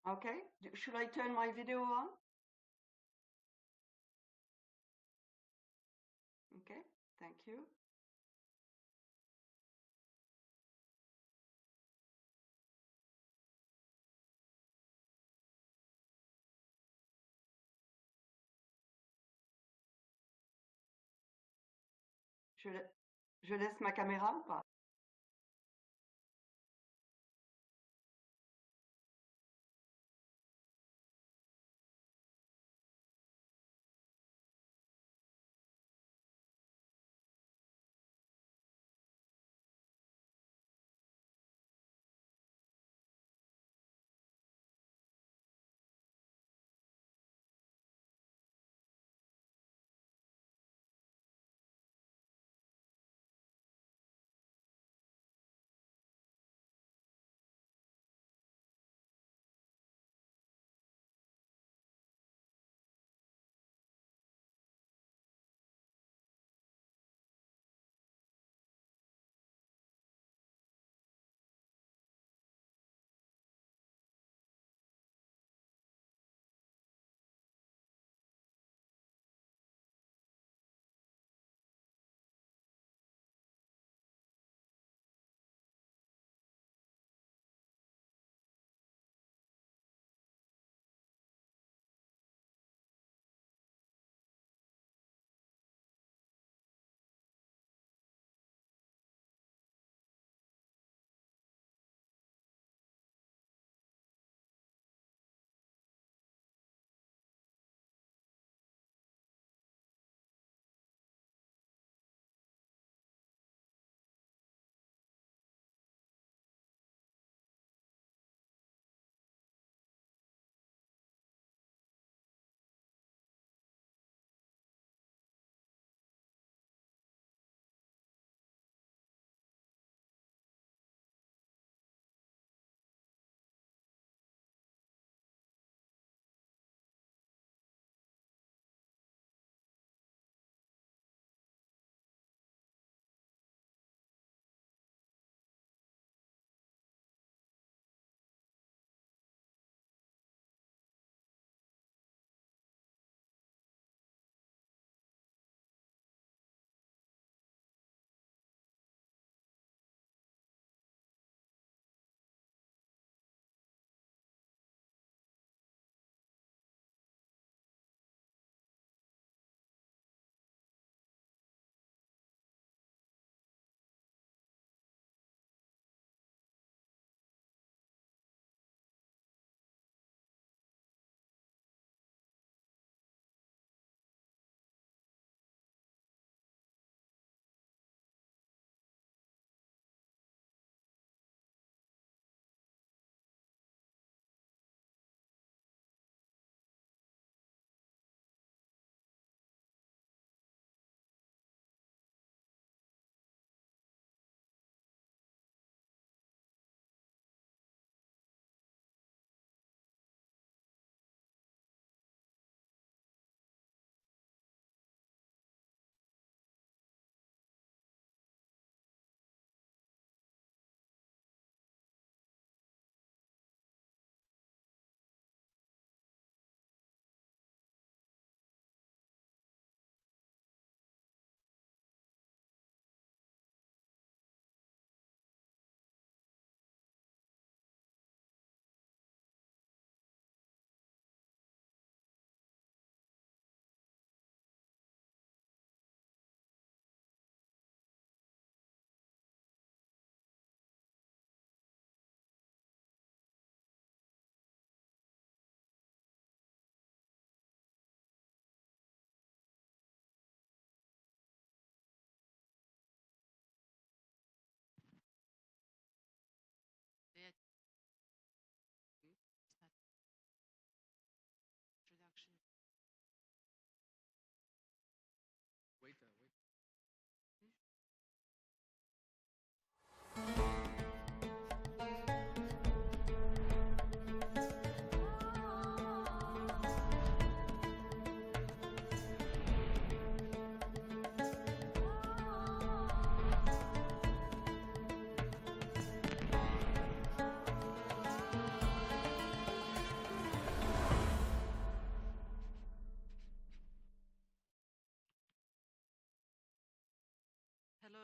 Okay, should I turn my video on? Okay, thank you. Je laisse ma caméra ou pas?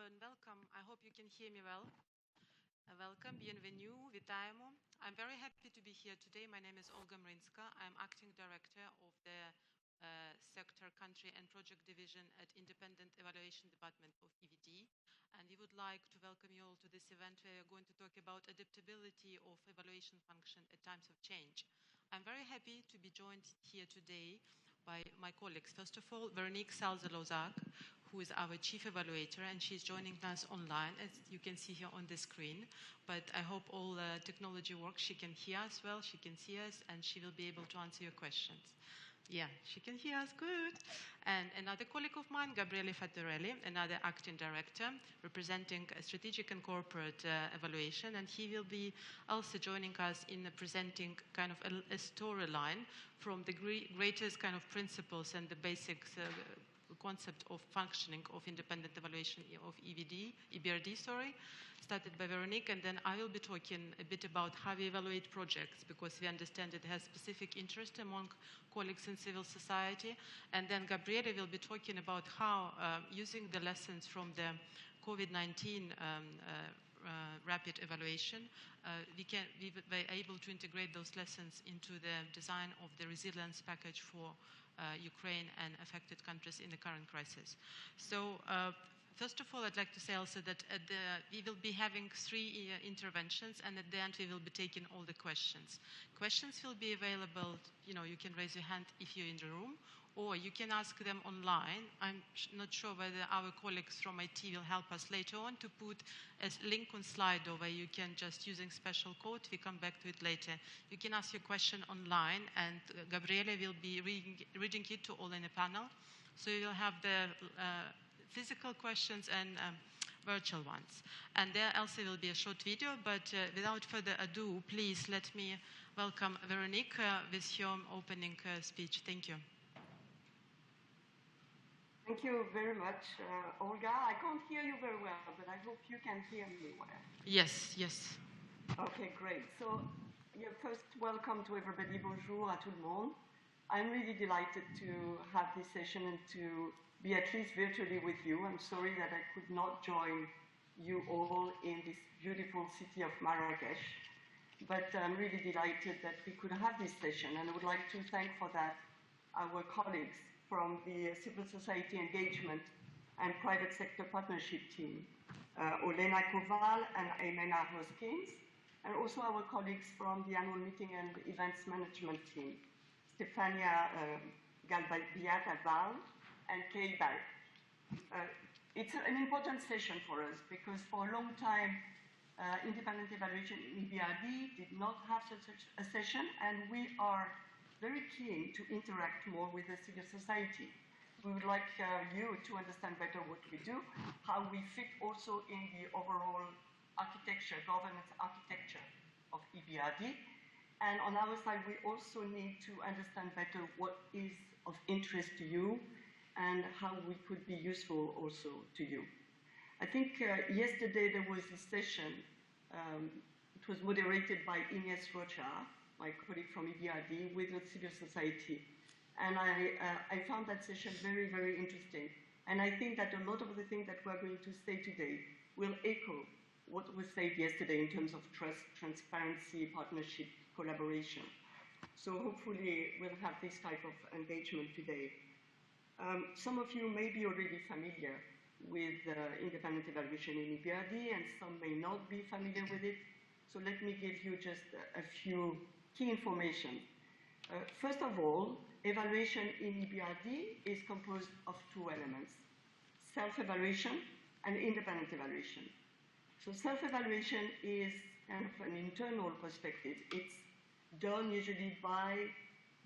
and welcome. I hope you can hear me well. Welcome, bienvenue, вітаємо. I'm very happy to be here today. My name is Olga Mrinska. I'm acting director of the Sector, Country and Project Division at Independent Evaluation Department of EBRD. And we would like to welcome you all to this event where we're going to talk about adaptability of evaluation function at times of change. I'm very happy to be joined here today by my colleagues. First of all, Véronique Salze-Lozac'h, who is our Chief Evaluator, and she's joining us online, as you can see here on the screen. But I hope all technology works. She can hear us well, she can see us, and she will be able to answer your questions. Yeah, she can hear us good. And another colleague of mine, Gabriele Fattorelli, another acting director, representing strategic and corporate evaluation, and he will be also joining us in presenting kind of a storyline from the greatest kind of principles and the basics concept of functioning of independent evaluation of EBRD, started by Véronique, and then I will be talking a bit about how we evaluate projects, because we understand it has specific interest among colleagues in civil society, and then Gabriele will be talking about how, using the lessons from the COVID-19 rapid evaluation, we were able to integrate those lessons into the design of the resilience package for Ukraine and affected countries in the current crisis. So first of all, I'd like to say also that we will be having 3 interventions, and at the end we will be taking all the questions. Questions will be available, you can raise your hand if you're in the room, or you can ask them online. I'm not sure whether our colleagues from IT will help us later on to put a link on Slido where you can just, using special code, we come back to it later. You can ask your question online, and Gabriele will be reading it to all in a panel. So you will have the physical questions and virtual ones. And there also will be a short video, but without further ado, please let me welcome Véronique with your opening speech. Thank you. Thank you very much, Olga. I can't hear you very well, but I hope you can hear me well. Yes, yes. Okay, great. So, first, welcome to everybody. Bonjour à tout le monde. I'm really delighted to have this session and to be at least virtually with you. I'm sorry that I could not join you all in this beautiful city of Marrakesh, but I'm really delighted that we could have this session, and I would like to thank for that our colleagues from the Civil Society Engagement and Private Sector Partnership team, Olena Koval and Aimena Hoskins, and also our colleagues from the Annual Meeting and Events Management team, Stefania Galbiat-Aval and Kay Barrett. It's an important session for us because for a long time, independent evaluation in EBRD did not have such a session, and we are very keen to interact more with the civil society. We would like you to understand better what we do, how we fit also in the overall architecture, governance architecture of EBRD. And on our side, we also need to understand better what is of interest to you and how we could be useful also to you. I think yesterday there was a session, it was moderated by Ines Rocha, my colleague from EBRD, with the civil society. And I found that session very, very interesting. And I think that a lot of the things that we're going to say today will echo what was said yesterday in terms of trust, transparency, partnership, collaboration. So hopefully we'll have this type of engagement today. Some of you may be already familiar with independent evaluation in EBRD, and some may not be familiar with it. So let me give you just a few key information. First of all, evaluation in EBRD is composed of 2 elements, self-evaluation and independent evaluation. So self-evaluation is kind of an internal perspective. It's done usually by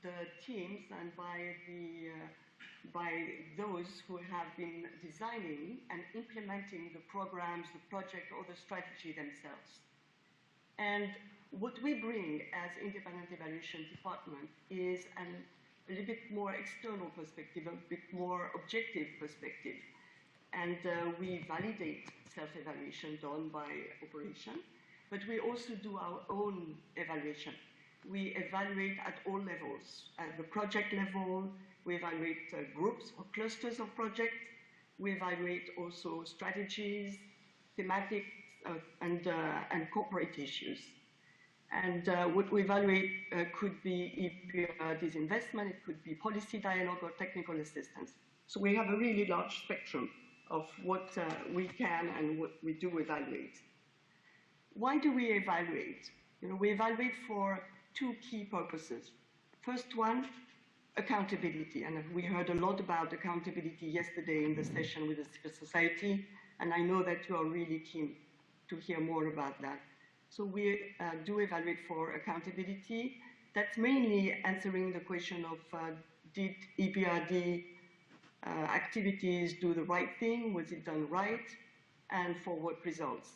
the teams and by those who have been designing and implementing the programs, the project, or the strategy themselves. And what we bring as independent evaluation department is a little bit more external perspective, a bit more objective perspective. And we validate self-evaluation done by operation, but we also do our own evaluation. We evaluate at all levels. At the project level, we evaluate groups or clusters of projects. We evaluate also strategies, thematic and corporate issues. And what we evaluate could be EBRD's investment, it could be policy dialogue or technical assistance. So we have a really large spectrum of what we can and what we do evaluate. Why do we evaluate? We evaluate for two key purposes. First one, accountability. And we heard a lot about accountability yesterday in the session with the civil society, and I know that you are really keen to hear more about that. So we do evaluate for accountability. That's mainly answering the question of did EBRD activities do the right thing? Was it done right? And for what results?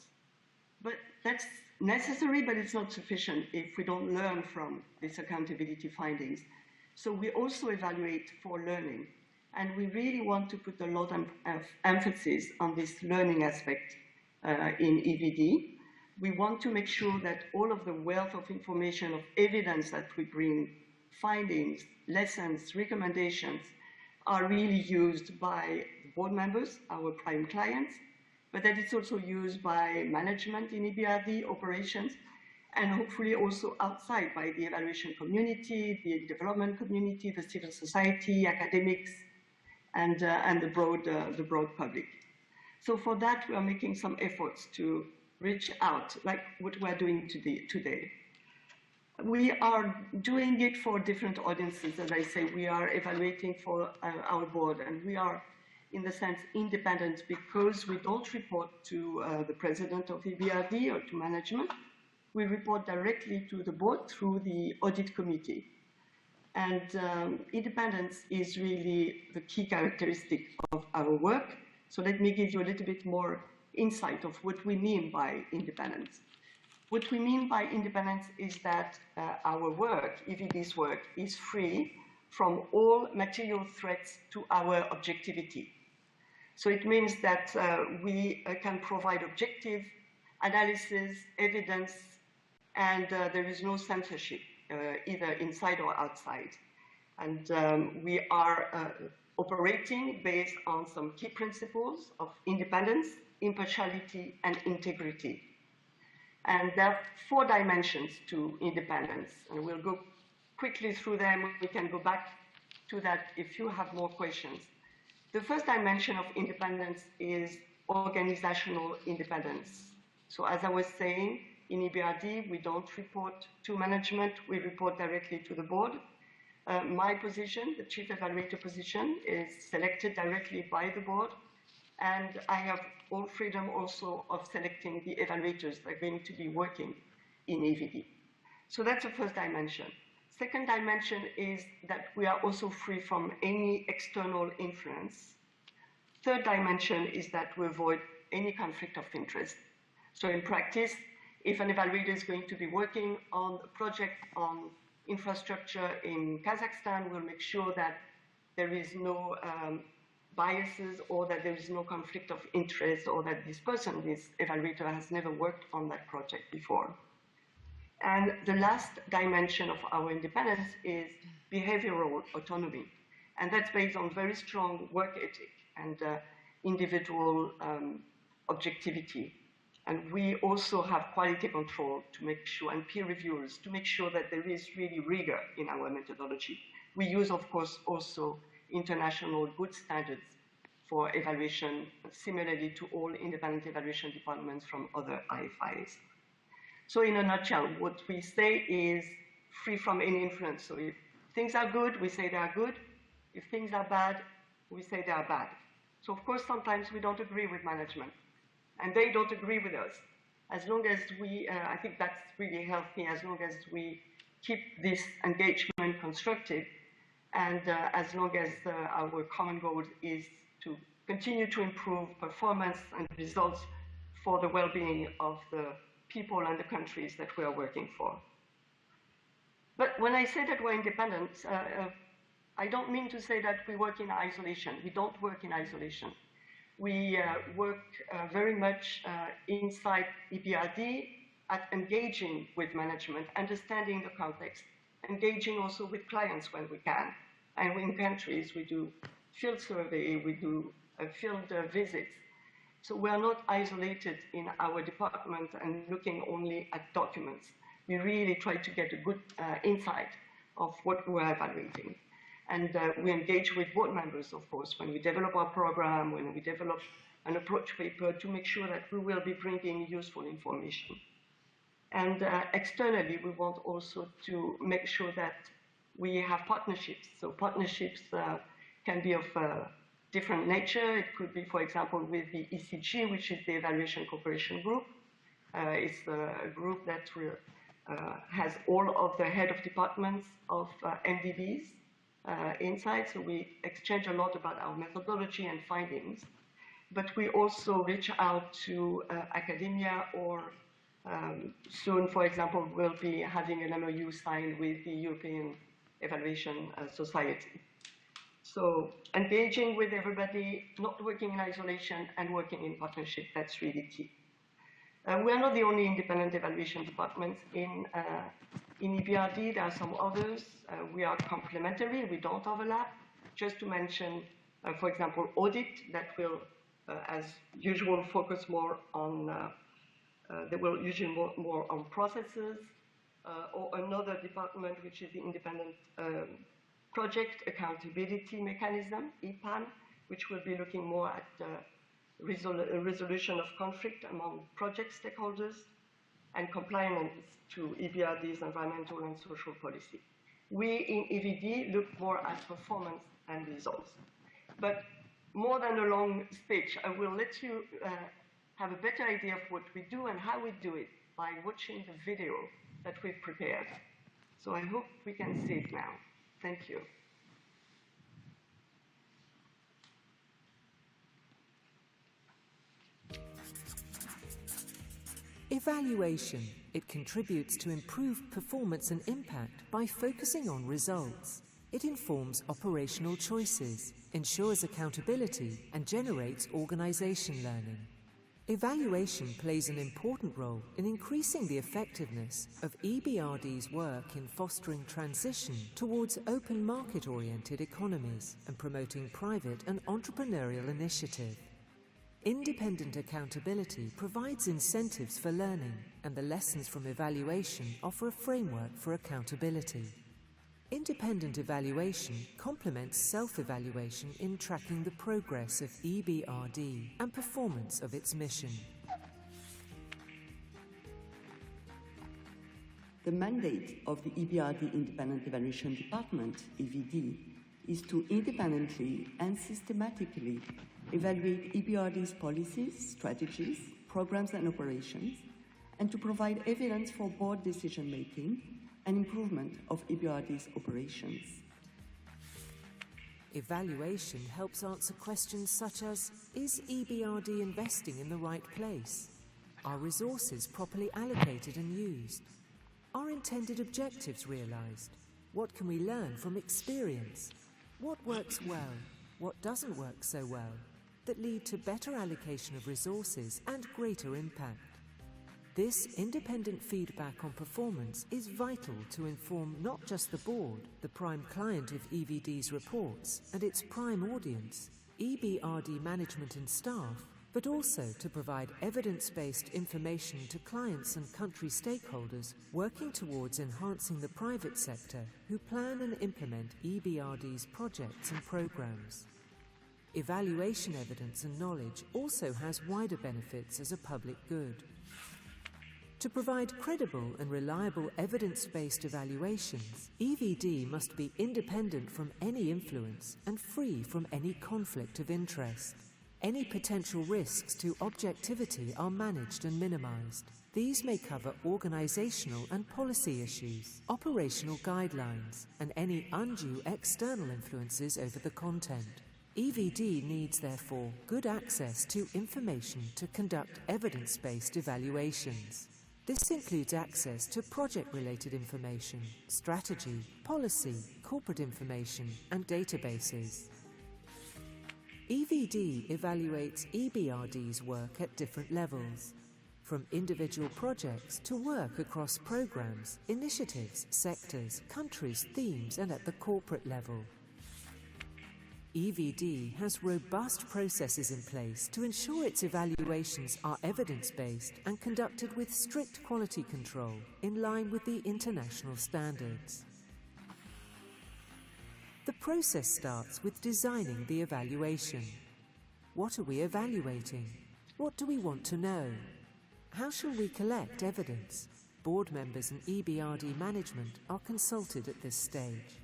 But that's necessary, but it's not sufficient if we don't learn from these accountability findings. So we also evaluate for learning. And we really want to put a lot of emphasis on this learning aspect in EVD. We want to make sure that all of the wealth of information, of evidence that we bring, findings, lessons, recommendations, are really used by board members, our prime clients, but that it's also used by management in EBRD operations, and hopefully also outside by the evaluation community, the development community, the civil society, academics, and the broad public. So for that, we are making some efforts to reach out, like what we're doing today. We are doing it for different audiences. As I say, we are evaluating for our board, and we are, in the sense, independent because we don't report to the president of EBRD or to management. We report directly to the board through the audit committee. And independence is really the key characteristic of our work. So let me give you a little bit more insight of what we mean by independence. What we mean by independence is that our work, EVD's work, is free from all material threats to our objectivity. So it means that we can provide objective analysis, evidence, and there is no censorship, either inside or outside. And we are operating based on some key principles of independence, impartiality, and integrity. And there are 4 dimensions to independence, and we'll go quickly through them. We can go back to that if you have more questions. The first dimension of independence is organizational independence. So as I was saying, in EBRD, we don't report to management, we report directly to the board. My position, the Chief Evaluator position, is selected directly by the board, and I have all freedom also of selecting the evaluators that are going to be working in EVD. So that's the first dimension. Second dimension is that we are also free from any external influence. Third dimension is that we avoid any conflict of interest. So in practice, if an evaluator is going to be working on a project on infrastructure in Kazakhstan, we'll make sure that there is no biases or that there is no conflict of interest or that this person, this evaluator, has never worked on that project before. And the last dimension of our independence is behavioral autonomy. And that's based on very strong work ethic and individual objectivity. And we also have quality control to make sure, and peer reviewers, to make sure that there is really rigor in our methodology. We use, of course, also international good standards for evaluation, similarly to all independent evaluation departments from other IFIs. So in a nutshell, what we say is free from any influence. So if things are good, we say they are good. If things are bad, we say they are bad. So of course, sometimes we don't agree with management, and they don't agree with us. As long as we, I think that's really healthy, as long as we keep this engagement constructive, and as long as our common goal is to continue to improve performance and results for the well-being of the people and the countries that we are working for. But when I say that we're independent, I don't mean to say that we work in isolation. We don't work in isolation. We work very much inside EBRD at engaging with management, understanding the context, engaging also with clients when we can. And in countries, we do field survey, we do field visits. So we are not isolated in our department and looking only at documents. We really try to get a good insight of what we are evaluating. And we engage with board members, of course, when we develop our program, when we develop an approach paper, to make sure that we will be bringing useful information. And externally, we want also to make sure that we have partnerships. So partnerships can be of different nature. It could be, for example, with the ECG, which is the Evaluation Cooperation Group. It's a group that has all of the head of departments of MDBs inside. So we exchange a lot about our methodology and findings. But we also reach out to academia, or soon, for example, we'll be having an MOU signed with the European Evaluation Society. So engaging with everybody, not working in isolation, and working in partnership, that's really key. We are not the only independent evaluation departments in EBRD. There are some others. We are complementary, we don't overlap. Just to mention, for example, audit, that will, as usual, focus more on, they will usually more on processes, or another department, which is the independent project accountability mechanism, EPAM, which will be looking more at resolution of conflict among project stakeholders and compliance to EBRD's environmental and social policy. We in EVD look more at performance and results. But more than a long speech, I will let you have a better idea of what we do and how we do it by watching the video that we've prepared. So I hope we can see it now. Thank you. Evaluation. It contributes to improved performance and impact by focusing on results. It informs operational choices, ensures accountability, and generates organization learning. Evaluation plays an important role in increasing the effectiveness of EBRD's work in fostering transition towards open market-oriented economies and promoting private and entrepreneurial initiative. Independent accountability provides incentives for learning, and the lessons from evaluation offer a framework for accountability. Independent evaluation complements self-evaluation in tracking the progress of EBRD and performance of its mission. The mandate of the EBRD Independent Evaluation Department, EVD, is to independently and systematically evaluate EBRD's policies, strategies, programs and operations, and to provide evidence for board decision-making and improvement of EBRD's operations. Evaluation helps answer questions such as, is EBRD investing in the right place? Are resources properly allocated and used? Are intended objectives realized? What can we learn from experience? What works well? What doesn't work so well? That lead to better allocation of resources and greater impact. This independent feedback on performance is vital to inform not just the board, the prime client of EVD's reports, and its prime audience, EBRD management and staff, but also to provide evidence-based information to clients and country stakeholders working towards enhancing the private sector who plan and implement EBRD's projects and programs. Evaluation evidence and knowledge also has wider benefits as a public good. To provide credible and reliable evidence-based evaluations, EVD must be independent from any influence and free from any conflict of interest. Any potential risks to objectivity are managed and minimized. These may cover organizational and policy issues, operational guidelines, and any undue external influences over the content. EVD needs, therefore, good access to information to conduct evidence-based evaluations. This includes access to project-related information, strategy, policy, corporate information, and databases. EVD evaluates EBRD's work at different levels, from individual projects to work across programs, initiatives, sectors, countries, themes, and at the corporate level. EVD has robust processes in place to ensure its evaluations are evidence-based and conducted with strict quality control in line with the international standards. The process starts with designing the evaluation. What are we evaluating? What do we want to know? How shall we collect evidence? Board members and EBRD management are consulted at this stage.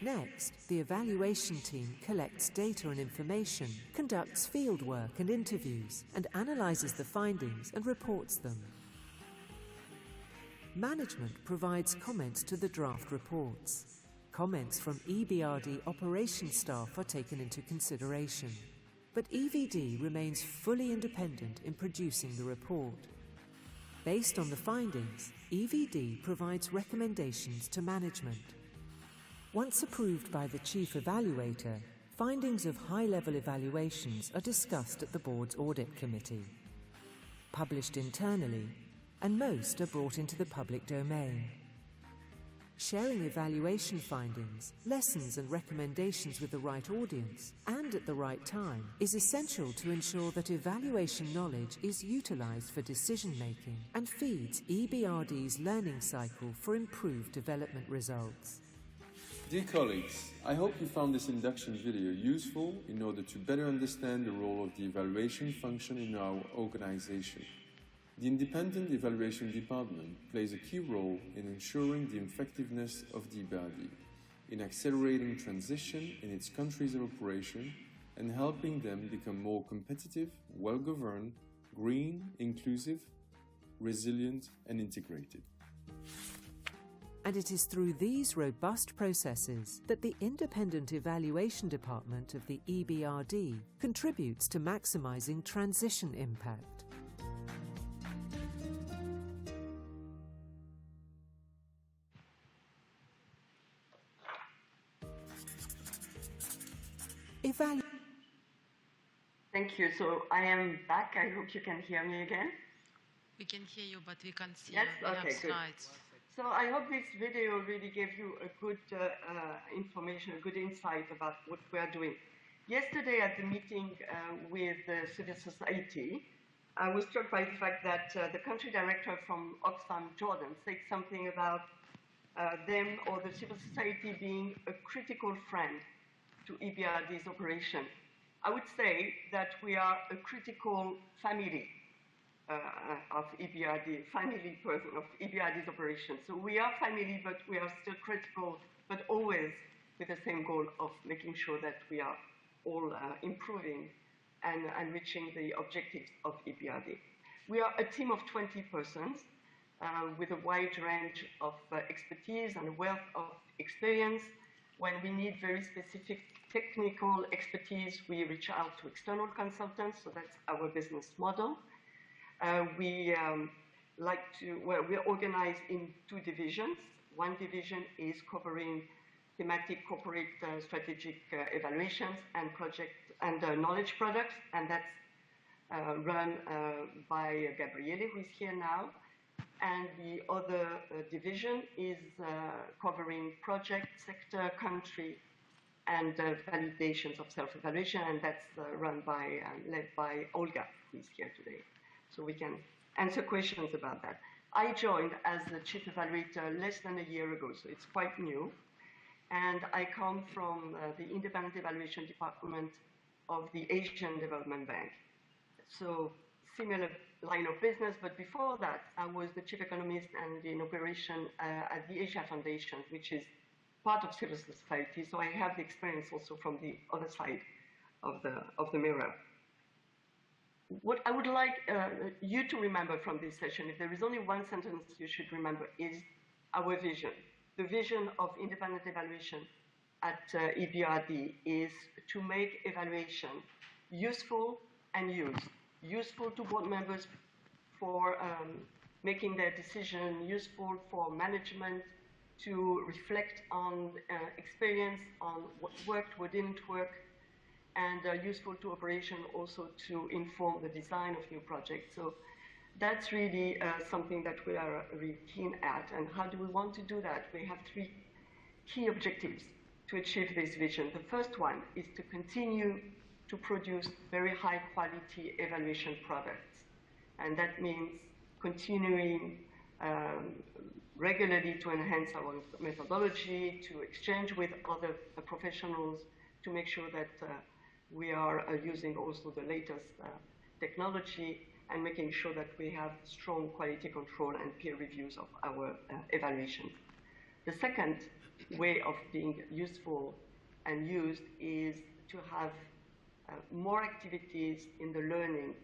Next, the evaluation team collects data and information, conducts fieldwork and interviews, and analyzes the findings and reports them. Management provides comments to the draft reports. Comments from EBRD operations staff are taken into consideration, but EVD remains fully independent in producing the report. Based on the findings, EVD provides recommendations to management. Once approved by the Chief Evaluator, findings of high-level evaluations are discussed at the Board's Audit Committee, published internally, and most are brought into the public domain. Sharing evaluation findings, lessons and recommendations with the right audience and at the right time is essential to ensure that evaluation knowledge is utilized for decision-making and feeds EBRD's learning cycle for improved development results. Dear colleagues, I hope you found this induction video useful in order to better understand the role of the evaluation function in our organization. The Independent Evaluation Department plays a key role in ensuring the effectiveness of the EBRD, in accelerating transition in its countries of operation and helping them become more competitive, well-governed, green, inclusive, resilient and integrated. And it is through these robust processes that the Independent Evaluation Department of the EBRD contributes to maximizing transition impact. Thank you. So I am back. I hope you can hear me again. We can hear you, but we can't see yes? you. We okay, have slides. Good. So I hope this video really gave you a good information, a good insight about what we are doing. Yesterday at the meeting with the civil society, I was struck by the fact that the country director from Oxfam, Jordan, said something about them or the civil society being a critical friend to EBRD's operation. I would say that we are a critical family of EBRD, family person of EBRD's operation. So we are family, but we are still critical, but always with the same goal of making sure that we are all improving and reaching the objectives of EBRD. We are a team of 20 persons with a wide range of expertise and a wealth of experience. When we need very specific technical expertise, we reach out to external consultants, so that's our business model. We're organized in two divisions. One division is covering thematic corporate strategic evaluations and project and knowledge products, and that's run by Gabriele, who is here now. And the other division is covering project, sector, country, and validations of self-evaluation, and that's run by, led by Olga, who is here today. So we can answer questions about that. I joined as the Chief Evaluator less than a year ago, so it's quite new. And I come from the Independent Evaluation Department of the Asian Development Bank. So similar line of business, but before that, I was the Chief Economist and in operation at the Asia Foundation, which is part of civil society. So I have the experience also from the other side of the mirror. What I would like you to remember from this session, if there is only one sentence you should remember, is our vision. The vision of independent evaluation at EBRD is to make evaluation useful and used. Useful to board members for making their decision, useful for management to reflect on experience, on what worked, what didn't work, and useful to operation also to inform the design of new projects. So that's really something that we are really keen at. And how do we want to do that? We have three key objectives. to achieve this vision. The first one is to continue to produce very high quality evaluation products. And that means continuing regularly to enhance our methodology, to exchange with other professionals, to make sure that we are using also the latest technology and making sure that we have strong quality control and peer reviews of our evaluations. The second way of being useful and used is to have more activities in the learning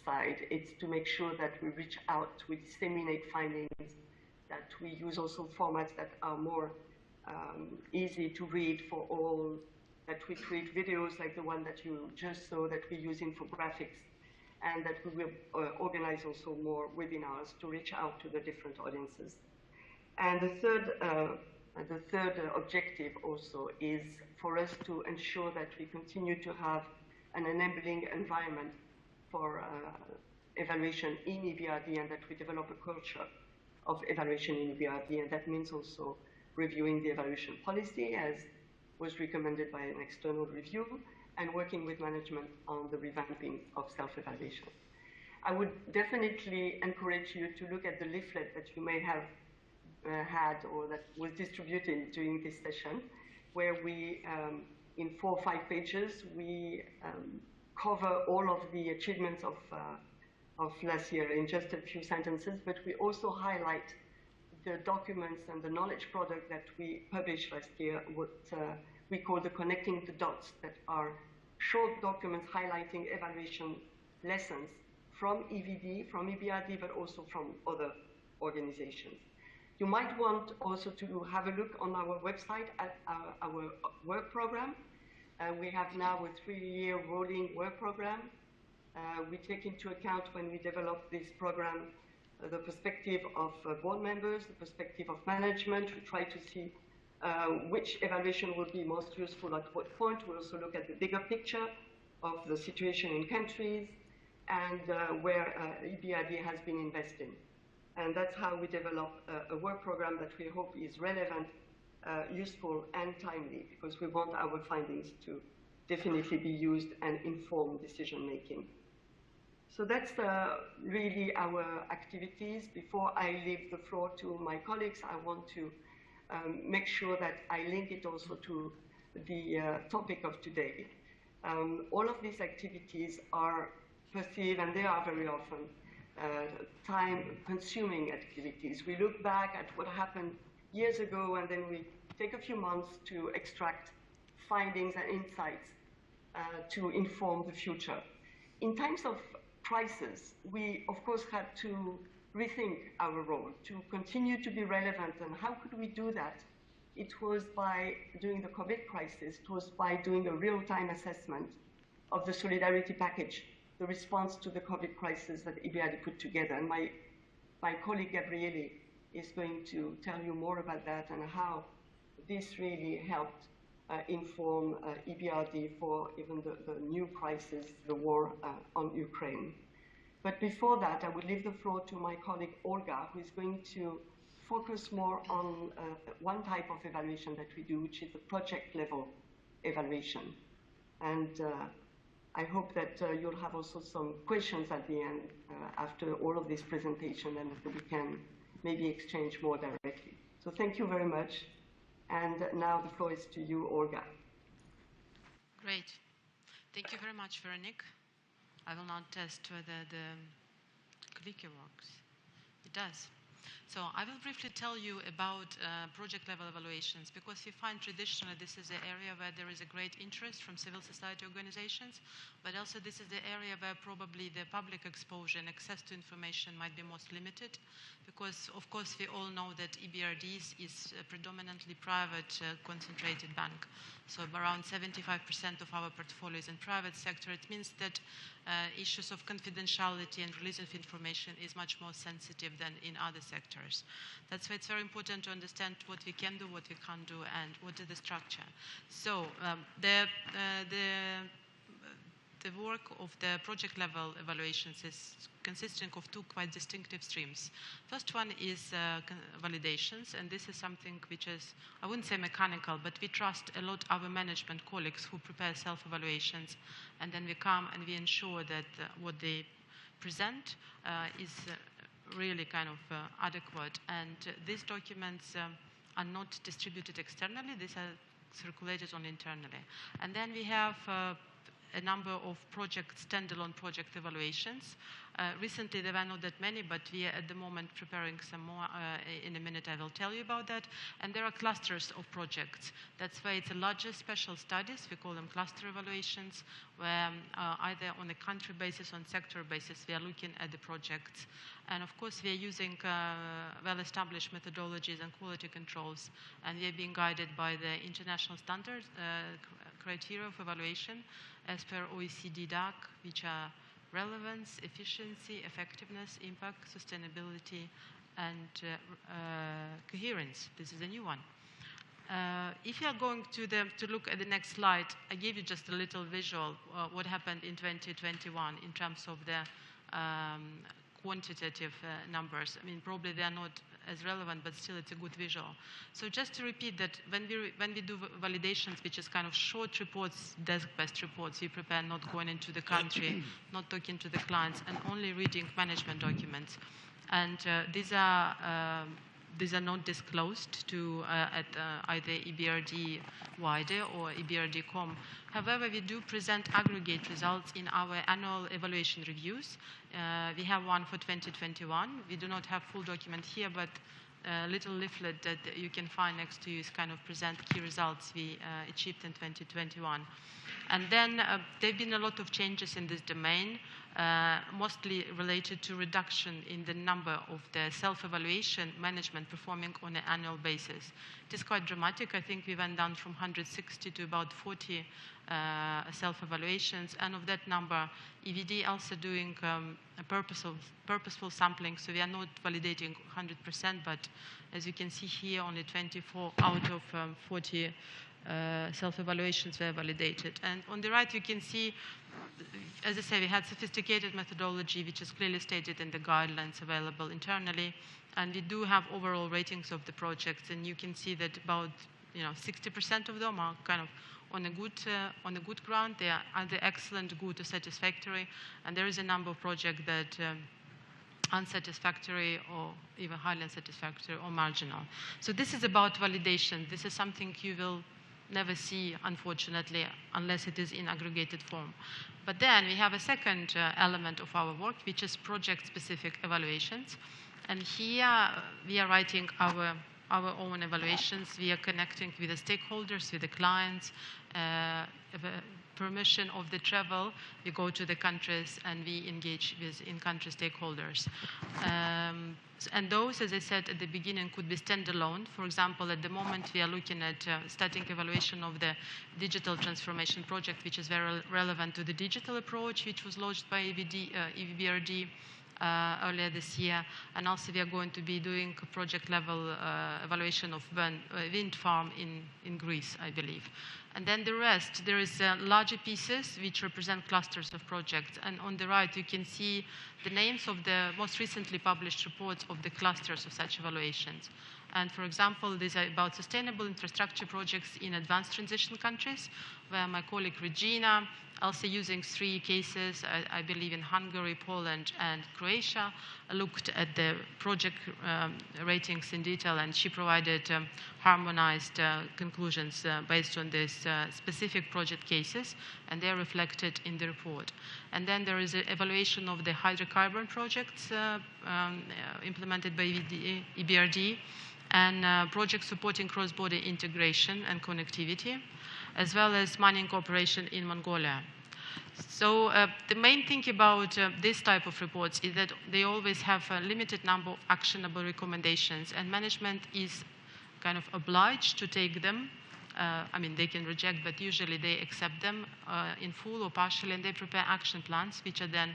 side. It's to make sure that we reach out, we disseminate findings, that we use also formats that are more easy to read for all, that we create videos like the one that you just saw, that we use infographics, and that we will organize also more webinars to reach out to the different audiences. And the third objective also is for us to ensure that we continue to have an enabling environment for evaluation in EBRD, and that we develop a culture of evaluation in EBRD, and that means also reviewing the evaluation policy as was recommended by an external review, and working with management on the revamping of self-evaluation. I would definitely encourage you to look at the leaflet that you may have had or that was distributed during this session, where we, in 4 or 5 pages, we cover all of the achievements of last year in just a few sentences, but we also highlight the documents and the knowledge product that we published last year, what we call the Connecting the Dots, that are short documents highlighting evaluation lessons from EVD, from EBRD, but also from other organizations. You might want also to have a look on our website at our work program. We have now a 3-year rolling work program. We take into account when we develop this program the perspective of board members, the perspective of management. We try to see which evaluation will be most useful at what point. We also look at the bigger picture of the situation in countries and where EBRD has been investing. And that's how we develop a work program that we hope is relevant, useful, and timely, because we want our findings to definitely be used and inform decision making. So that's really our activities. Before I leave the floor to my colleagues, I want to make sure that I link it also to the topic of today. All of these activities are perceived, and they are very often, time-consuming activities. We look back at what happened years ago, and then we take a few months to extract findings and insights to inform the future. In times of crisis, we, of course, had to rethink our role, to continue to be relevant. And how could we do that? It was by, during the COVID crisis, it was by doing a real-time assessment of the solidarity package, the response to the COVID crisis that EBRD put together. And my colleague Gabriele is going to tell you more about that and how this really helped inform EBRD for even the new crisis, the war on Ukraine. But before that, I would leave the floor to my colleague Olga, who is going to focus more on one type of evaluation that we do, which is the project level evaluation. And I hope that you'll have also some questions at the end after all of this presentation, and that we can maybe exchange more directly. So thank you very much. And now the floor is to you, Olga. Great. Thank you very much, Véronique. I will now test whether the clicker works. It does. So I will briefly tell you about project level evaluations, because we find traditionally this is the area where there is a great interest from civil society organizations, but also this is the area where probably the public exposure and access to information might be most limited, because of course we all know that EBRD is a predominantly private concentrated bank. So around 75% of our portfolio is in private sector. It means that issues of confidentiality and release of information is much more sensitive than in other sectors. That's why it's very important to understand what we can do, what we can't do, and what is the structure. So the the work of the project level evaluations is consisting of two quite distinctive streams. First one is validations, and this is something which is, I wouldn't say mechanical, but we trust a lot our management colleagues who prepare self-evaluations, and then we come and we ensure that what they present is really kind of adequate. And these documents are not distributed externally, these are circulated on internally. And then we have a number of standalone project evaluations. Recently there were not that many, but we are at the moment preparing some more. In a minute I will tell you about that. And there are clusters of projects. That's why it's a larger special studies, we call them cluster evaluations, where either on a country basis or on sector basis we are looking at the projects. And of course we are using well-established methodologies and quality controls, and we are being guided by the international standards, criteria of evaluation as per OECD DAC, which are relevance, efficiency, effectiveness, impact, sustainability, and coherence. This is a new one. If you are going to look at the next slide, I gave you just a little visual what happened in 2021 in terms of the quantitative numbers. I mean, probably they are not as relevant, but still it's a good visual. So just to repeat that when we do validations, which is kind of short reports, desk-based reports, we prepare not going into the country, not talking to the clients, and only reading management documents. And these are not disclosed to at either EBRD wider or EBRD.com. However, we do present aggregate results in our annual evaluation reviews. We have one for 2021. We do not have full document here, but a little leaflet that you can find next to you is kind of present key results we achieved in 2021. And then there have been a lot of changes in this domain, mostly related to reduction in the number of the self-evaluation management performing on an annual basis. It is quite dramatic. I think we went down from 160 to about 40 self-evaluations, and of that number, EVD also doing a purposeful sampling, so we are not validating 100%, but as you can see here, only 24 out of 40 self-evaluations were validated. And on the right, you can see, as I say, we had sophisticated methodology, which is clearly stated in the guidelines available internally. And we do have overall ratings of the projects, and you can see that about 60% of them are kind of on a good ground. They are either excellent, good, or satisfactory. And there is a number of projects that unsatisfactory or even highly unsatisfactory or marginal. So this is about validation. This is something you will never see, unfortunately, unless it is in aggregated form. But then we have a second element of our work, which is project-specific evaluations. And here we are writing our own evaluations. We are connecting with the stakeholders, with the clients, permission of the travel, we go to the countries and we engage with in-country stakeholders. And those, as I said at the beginning, could be standalone. For example, at the moment we are looking at starting evaluation of the digital transformation project, which is very relevant to the digital approach, which was launched by EBRD earlier this year. And also we are going to be doing a project level evaluation of wind farm in Greece, I believe. And then the rest, there is larger pieces which represent clusters of projects. And on the right, you can see the names of the most recently published reports of the clusters of such evaluations. And for example, these are about sustainable infrastructure projects in advanced transition countries, where my colleague Regina, also using 3 cases, I believe in Hungary, Poland, and Croatia, looked at the project ratings in detail, and she provided harmonized conclusions based on these specific project cases, and they're reflected in the report. And then there is an evaluation of the hydrocarbon projects implemented by EBRD, and projects supporting cross-border integration and connectivity, as well as mining cooperation in Mongolia. So the main thing about this type of reports is that they always have a limited number of actionable recommendations, and management is kind of obliged to take them. I mean, they can reject, but usually they accept them in full or partially, and they prepare action plans, which are then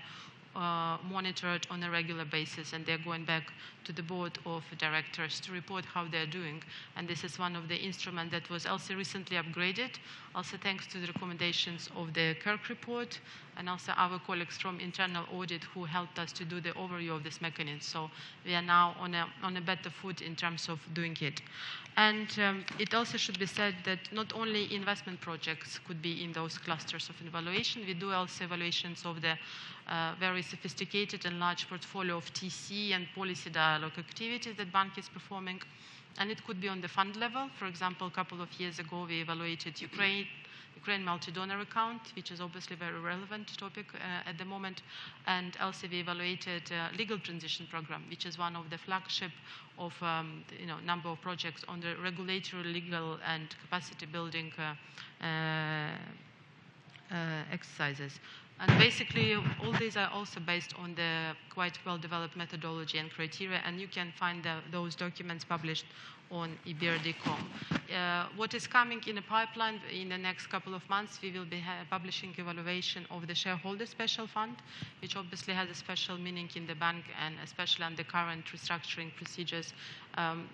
monitored on a regular basis, and they're going back to the board of directors to report how they're doing. And this is one of the instruments that was also recently upgraded, also thanks to the recommendations of the Kirk report and also our colleagues from internal audit who helped us to do the overview of this mechanism. So we are now on a better foot in terms of doing it. And it also should be said that not only investment projects could be in those clusters of evaluation, we do also evaluations of the very sophisticated and large portfolio of TC and policy dialogue activities that bank is performing. And it could be on the fund level. For example, a couple of years ago, we evaluated Ukraine multi-donor account, which is obviously a very relevant topic at the moment. And also we evaluated legal transition program, which is one of the flagship of number of projects on the regulatory, legal, and capacity building exercises. And basically, all these are also based on the quite well-developed methodology and criteria, and you can find those documents published on EBRD.com. What is coming in a pipeline in the next couple of months, we will be publishing evaluation of the shareholder special fund, which obviously has a special meaning in the bank, and especially under current restructuring procedures.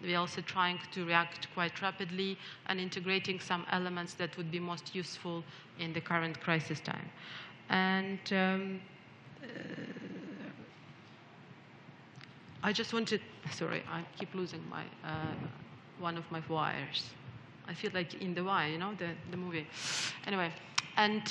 We're also trying to react quite rapidly and integrating some elements that would be most useful in the current crisis time. And I just wanted, sorry, I keep losing my one of my wires. I feel like in The Wire, you know, the movie. Anyway, and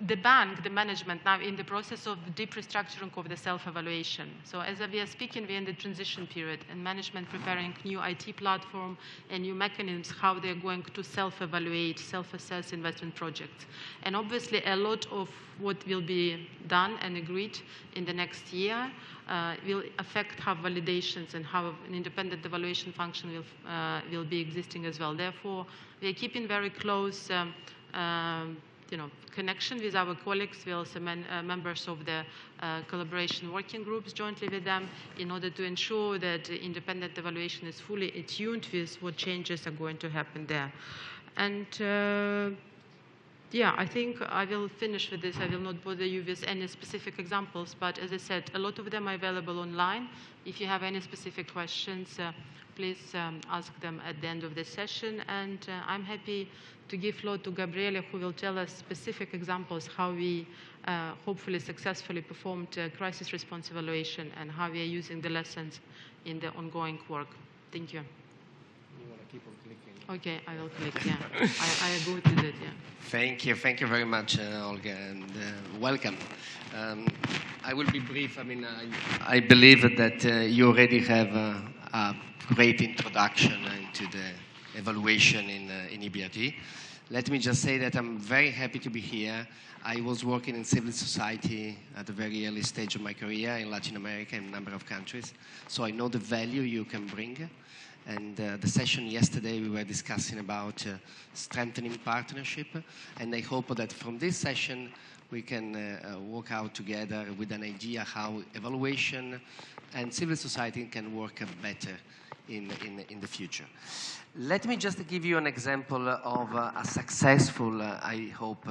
the bank, the management, now in the process of deep restructuring of the self-evaluation. So as we are speaking, we're in the transition period, and management preparing new IT platform and new mechanisms, how they're going to self-evaluate, self-assess investment projects. And obviously, a lot of what will be done and agreed in the next year will affect how validations and how an independent evaluation function will be existing as well. Therefore, we are keeping very close connection with our colleagues. We are also members of the collaboration working groups jointly with them in order to ensure that independent evaluation is fully attuned with what changes are going to happen there. And yeah, I think I will finish with this. I will not bother you with any specific examples, but as I said, a lot of them are available online. If you have any specific questions, please ask them at the end of the session. And I'm happy to give floor to Gabriele, who will tell us specific examples how we hopefully successfully performed crisis response evaluation and how we are using the lessons in the ongoing work. Thank you. You want to keep on clicking? Okay, I will click, yeah. I agree to that, yeah. Thank you very much, Olga, and welcome. I will be brief. I mean, I believe that you already have a great introduction into the evaluation in EBRD. Let me just say that I'm very happy to be here. I was working in civil society at a very early stage of my career in Latin America in a number of countries, so I know the value you can bring. And the session yesterday, we were discussing about strengthening partnership, and I hope that from this session, we can work out together with an idea how evaluation and civil society can work better in the future. Let me just give you an example of a successful, I hope,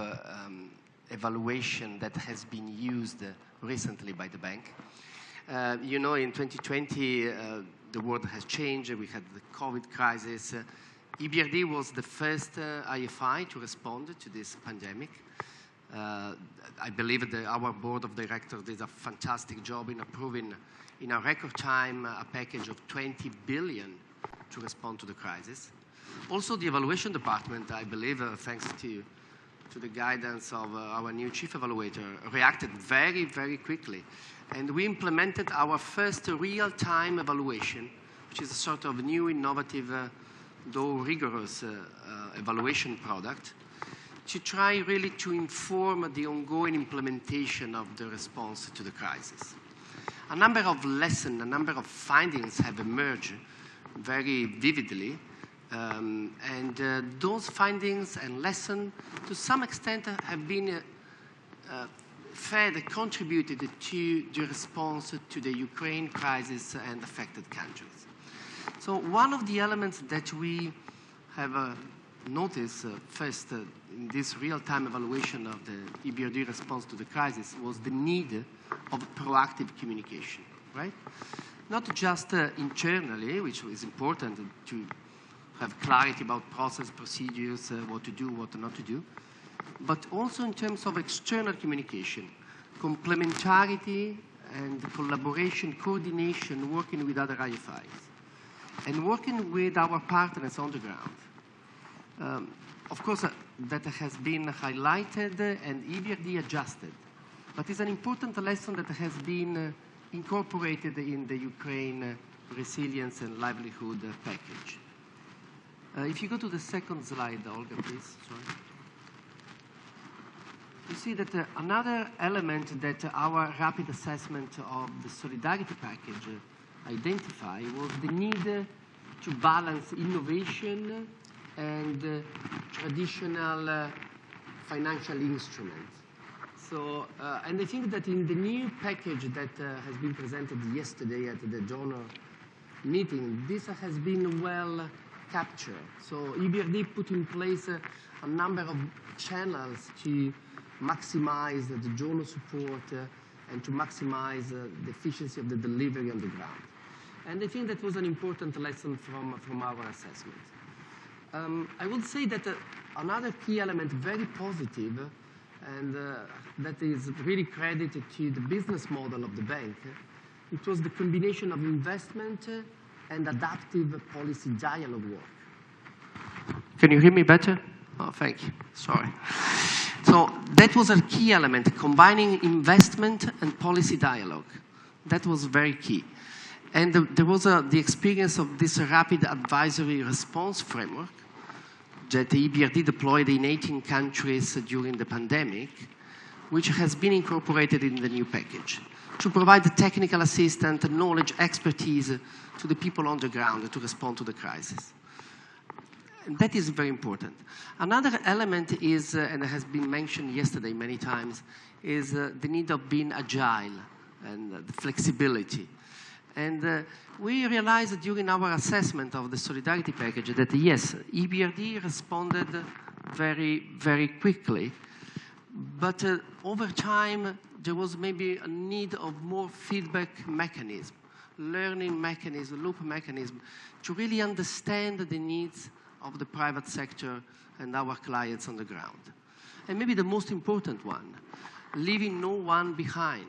evaluation that has been used recently by the bank. You know, in 2020, the world has changed. We had the COVID crisis. EBRD was the first IFI to respond to this pandemic. I believe that our board of directors did a fantastic job in approving, in a record time, a package of 20 billion to respond to the crisis. Also, the evaluation department, I believe, thanks to the guidance of our new Chief Evaluator, reacted very, very quickly. And we implemented our first real-time evaluation, which is a sort of new, innovative, though rigorous evaluation product, to try really to inform the ongoing implementation of the response to the crisis. A number of lessons, a number of findings have emerged very vividly, and those findings and lessons, to some extent, have been contributed to the response to the Ukraine crisis and affected countries. So one of the elements that we have noticed first in this real-time evaluation of the EBRD response to the crisis was the need of proactive communication, right? Not just internally, which is important to have clarity about process, procedures, what to do, what not to do, but also in terms of external communication, complementarity and collaboration, coordination, working with other IFIs, and working with our partners on the ground. Of course, that has been highlighted and EBRD adjusted, but it's an important lesson that has been incorporated in the Ukraine Resilience and Livelihood package. If you go to the second slide, Olga, please. Sorry. You see that another element that our rapid assessment of the solidarity package identified was the need to balance innovation and traditional financial instruments. So, and I think that in the new package that has been presented yesterday at the donor meeting, this has been well captured. So EBRD put in place a number of channels to maximize the donor support and to maximize the efficiency of the delivery on the ground. And I think that was an important lesson from our assessment. I would say that another key element, very positive, and that is really credited to the business model of the bank, it was the combination of investment and adaptive policy dialogue work. Can you hear me better? Oh, thank you. Sorry. So that was a key element, combining investment and policy dialogue. That was very key. And there was the experience of this rapid advisory response framework that the EBRD deployed in 18 countries during the pandemic, which has been incorporated in the new package to provide the technical assistance, knowledge, expertise to the people on the ground to respond to the crisis. And that is very important. Another element is, and it has been mentioned yesterday many times, is the need of being agile and the flexibility. And we realized during our assessment of the solidarity package that, yes, EBRD responded very, very quickly. But over time, there was maybe a need of more feedback mechanism, learning mechanism, loop mechanism, to really understand the needs of the private sector and our clients on the ground. And maybe the most important one, leaving no one behind.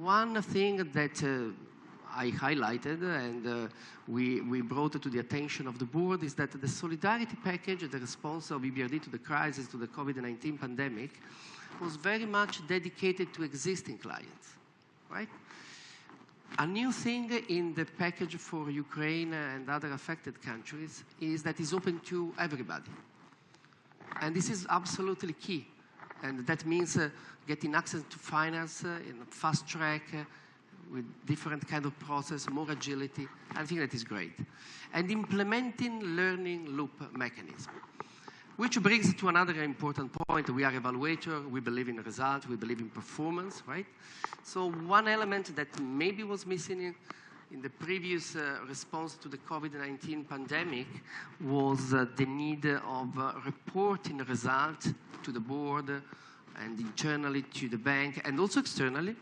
One thing that I highlighted and we brought it to the attention of the board is that the solidarity package, the response of EBRD to the crisis, to the COVID-19 pandemic, was very much dedicated to existing clients, right? A new thing in the package for Ukraine and other affected countries is that it's open to everybody. And this is absolutely key. And that means getting access to finance in a fast track, with different kind of process, more agility. I think that is great. And implementing learning loop mechanism, which brings to another important point. We are evaluator, we believe in results, we believe in performance, right? So one element that maybe was missing in the previous response to the COVID-19 pandemic was the need of reporting results to the board and internally to the bank and also externally,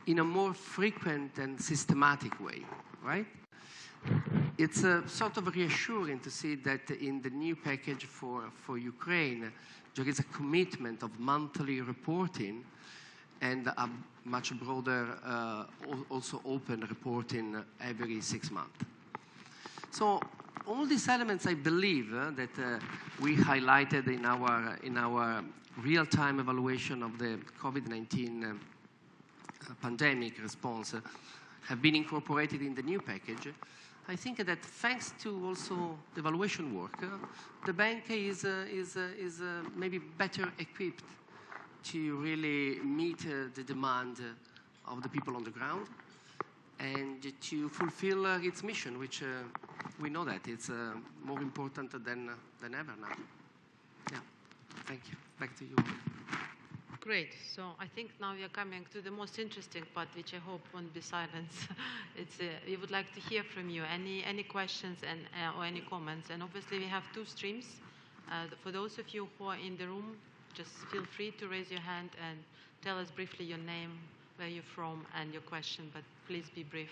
in a more frequent and systematic way, right? It's sort of reassuring to see that in the new package for Ukraine, there is a commitment of monthly reporting and a much broader, also open reporting every 6 months. So all these elements, I believe, that we highlighted in our real-time evaluation of the COVID-19 pandemic response have been incorporated in the new package. I think that thanks to also the evaluation work, the bank is maybe better equipped to really meet the demand of the people on the ground and to fulfill its mission, which we know that it's more important than ever now. Yeah, thank you. Back to you. Great. So I think now we are coming to the most interesting part, which I hope won't be silence. We would like to hear from you. Any questions and or any comments? And obviously we have two streams. For those of you who are in the room, just feel free to raise your hand and tell us briefly your name, where you're from, and your question. But please be brief.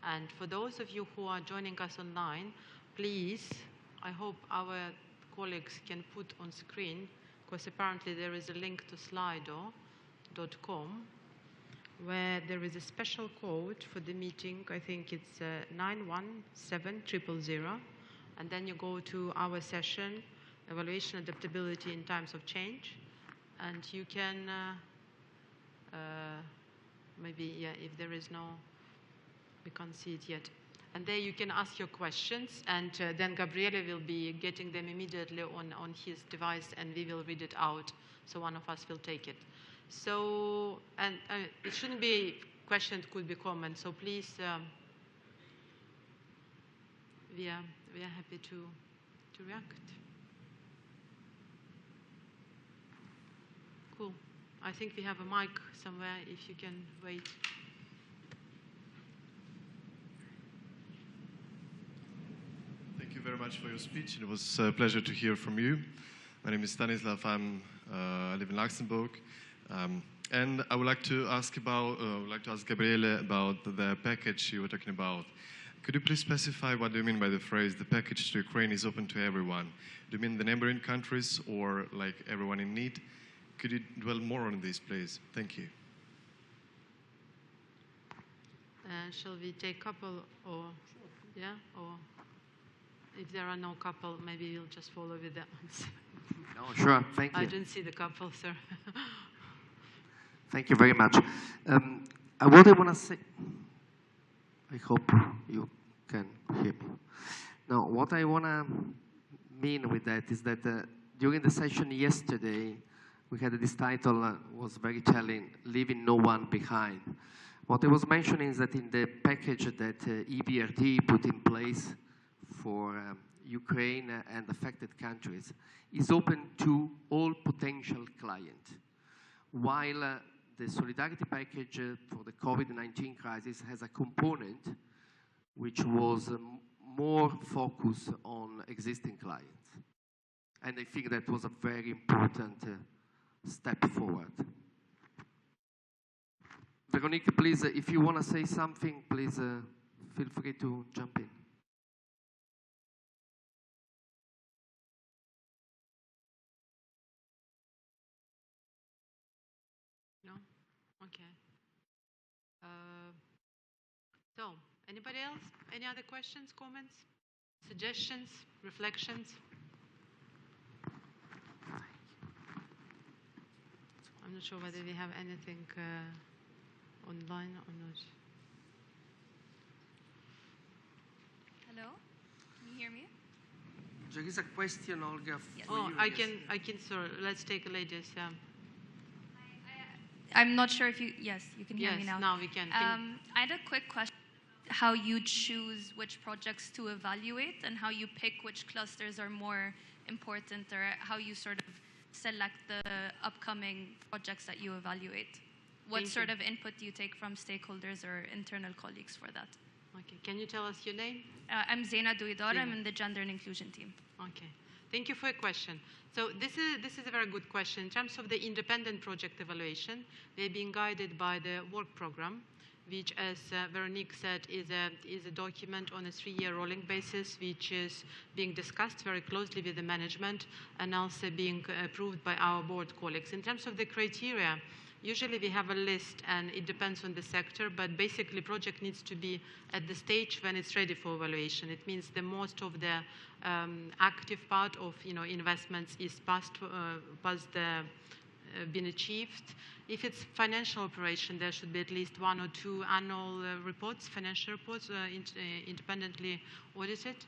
And for those of you who are joining us online, please, I hope our colleagues can put on screen because apparently there is a link to slido.com where there is a special code for the meeting. I think it's 917000, and then you go to our session, Evaluation Adaptability in Times of Change, and you can maybe, yeah, if there is no, we can't see it yet. And there you can ask your questions, and then Gabriele will be getting them immediately on his device, and we will read it out, so one of us will take it. So, and it shouldn't be question, it could be comment, so please, we are happy to react. Cool. I think we have a mic somewhere, if you can wait. Thank you very much for your speech. It was a pleasure to hear from you. My name is Stanislav. I live in Luxembourg. And I would like to ask Gabriele about the package you were talking about. Could you please specify what do you mean by the phrase, the package to Ukraine is open to everyone? Do you mean the neighboring countries or like everyone in need? Could you dwell more on this, please? Thank you. Shall we take couple or, yeah, or if there are no couple, maybe we'll just follow with the answer. No, sure, thank you. I didn't see the couple, sir. Thank you very much. What I want to say, I hope you can hear me. Now, what I want to mean with that is that during the session yesterday, we had this title, was very telling, Leaving No One Behind. What I was mentioning is that in the package that EBRD put in place for Ukraine and affected countries is open to all potential clients, while the solidarity package for the COVID-19 crisis has a component which was more focused on existing clients. And I think that was a very important step forward. Véronique, please, if you want to say something, please feel free to jump in. No? Okay. So, anybody else? Any other questions, comments, suggestions, reflections? I'm not sure whether we have anything online or not. Hello? Can you hear me? There is a question, Olga. Yes. Oh, I can, sorry, let's take a ladies. I'm not sure if you, yes, you can hear me now. Yes, now we can. I had a quick question. How you choose which projects to evaluate and how you pick which clusters are more important, or how you sort of select the upcoming projects that you evaluate. What sort of input do you take from stakeholders or internal colleagues for that? Okay, can you tell us your name? I'm Zeina Duidor. I'm in the Gender and Inclusion team. Okay, thank you for your question. So this is a very good question. In terms of the independent project evaluation, they're being guided by the work program, which, as Véronique said, is a document on a 3-year rolling basis, which is being discussed very closely with the management and also being approved by our board colleagues. In terms of the criteria, usually we have a list, and it depends on the sector, but basically project needs to be at the stage when it's ready for evaluation. It means the most of the active part of investments is been achieved. If it's financial operation, there should be at least 1 or 2 annual reports, financial reports, independently audited.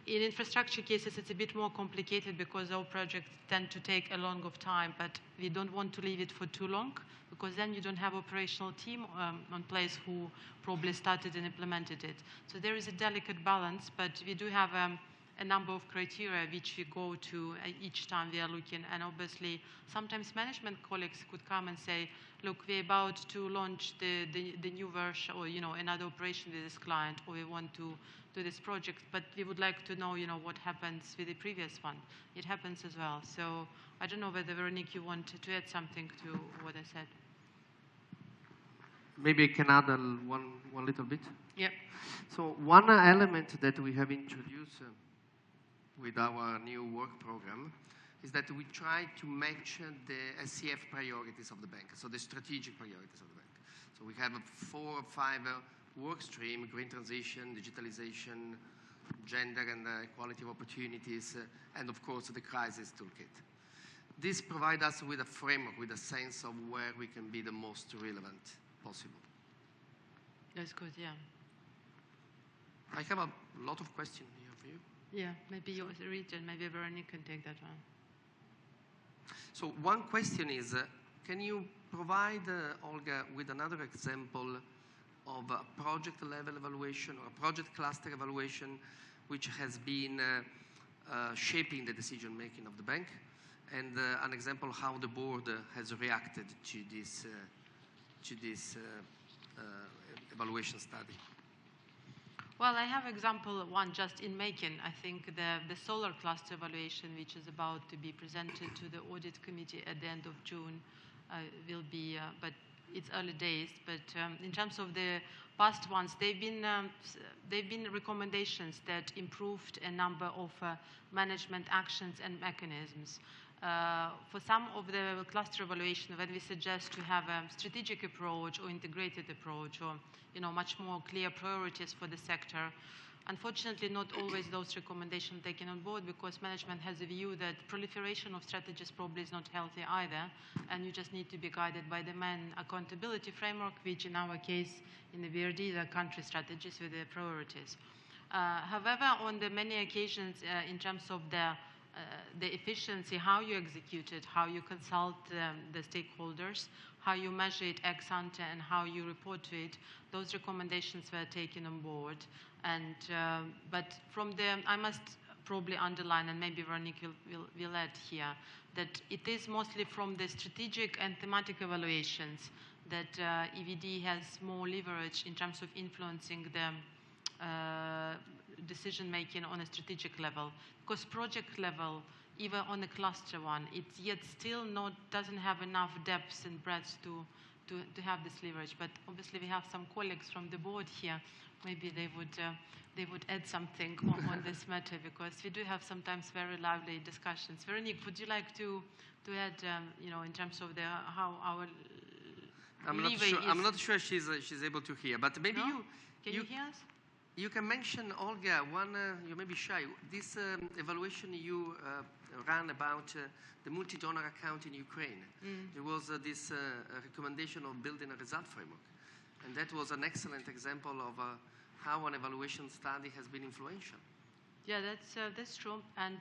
In infrastructure cases, it's a bit more complicated because our projects tend to take a long of time, but we don't want to leave it for too long, because then you don't have operational team on place who probably started and implemented it. So there is a delicate balance, but we do have a number of criteria which we go to each time we are looking. And obviously, sometimes management colleagues could come and say, look, we're about to launch the new version, or another operation with this client, or we want to do this project, but we would like to know what happens with the previous one. It happens as well. So I don't know whether, Véronique, you want to add something to what I said. Maybe I can add one little bit. Yeah. So one element that we have introduced with our new work program is that we try to match the SCF priorities of the bank, so the strategic priorities of the bank. So we have 4 or 5 work streams: green transition, digitalization, gender and equality of opportunities, and of course the crisis toolkit. This provides us with a framework, with a sense of where we can be the most relevant possible. That's good, yeah. I have a lot of questions here for you. Yeah, maybe you read it, maybe Véronique can take that one. So one question is, can you provide, Olga, with another example of a project level evaluation or a project cluster evaluation which has been shaping the decision making of the bank, and an example how the board has reacted to this evaluation study? Well, I have example one just in making. I think the solar cluster evaluation, which is about to be presented to the audit committee at the end of June, will be, but it's early days. But in terms of the past ones, they've been recommendations that improved a number of management actions and mechanisms. For some of the cluster evaluation, when we suggest to have a strategic approach or integrated approach, or much more clear priorities for the sector, unfortunately, not always those recommendations taken on board, because management has a view that proliferation of strategies probably is not healthy either, and you just need to be guided by the main accountability framework, which in our case in the EBRD, the country strategies with the priorities. However, on the many occasions, in terms of the efficiency, how you execute it, how you consult the stakeholders, how you measure it ex ante, and how you report to it, those recommendations were taken on board. And but from I must probably underline, and maybe Véronique will add here, that it is mostly from the strategic and thematic evaluations that EVD has more leverage in terms of influencing the decision making on a strategic level. Because project level, even on a cluster one, it's yet still doesn't have enough depth and breadth to have this leverage. But obviously we have some colleagues from the board here. Maybe they would add something on this matter, because we do have sometimes very lively discussions. Véronique, would you like to add, in terms of how our I'm not sure she's able to hear, but maybe no? Can you hear us? You can mention, Olga, you may be shy, this evaluation you ran about the multi-donor account in Ukraine. There was this recommendation of building a result framework. And that was an excellent example of how an evaluation study has been influential. Yeah, that's true. And